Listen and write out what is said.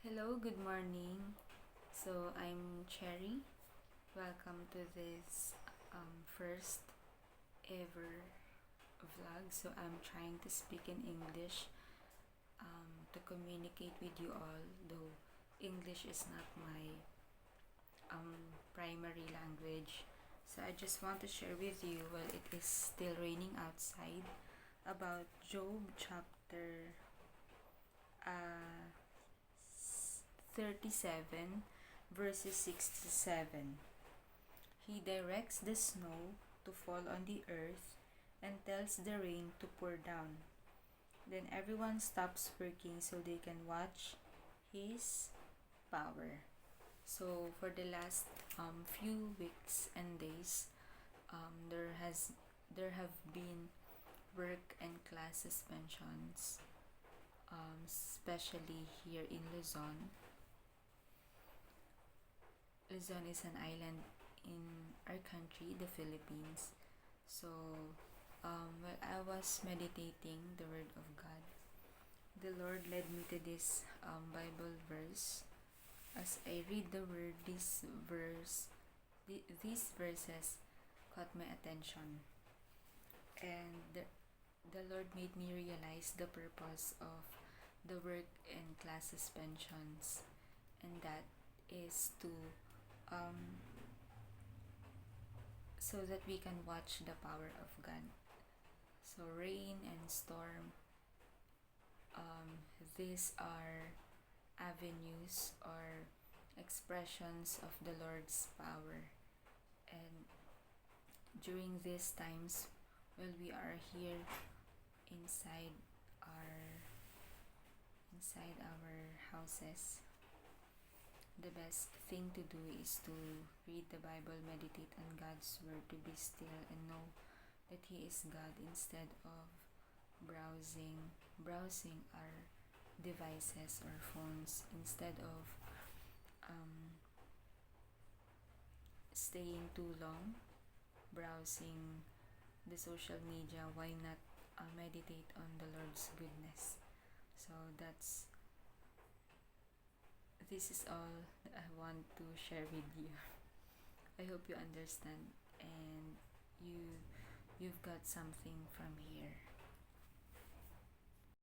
Hello, good morning. So I'm Cherry. Welcome to this first ever vlog. So I'm trying to speak in English to communicate with you all, though English is not my primary language. So I just want to share with you while it is still raining outside about Job chapter uh, 37 verses 6 to 7. He directs the snow to fall on the earth and tells the rain to pour down. Then everyone stops working so they can watch his power. So for the last few weeks and days, there have been work and class suspensions, especially here in Luzon. Luzon is an island in our country, the Philippines. So, while I was meditating the Word of God, the Lord led me to this Bible verse. As I read the Word, these verses caught my attention, and the Lord made me realize the purpose of the work and class suspensions, and that is to um, so that we can watch the power of God. So rain and storm, these are avenues or expressions of the Lord's power. And during these times, while we are here inside our houses, the best thing to do is to read the Bible, meditate on God's word, to be still and know that He is God instead of browsing our devices or phones, instead of staying too long browsing the social media. Why not meditate on the Lord's goodness? So this is all that I want to share with you. I hope you understand and you've got something from here.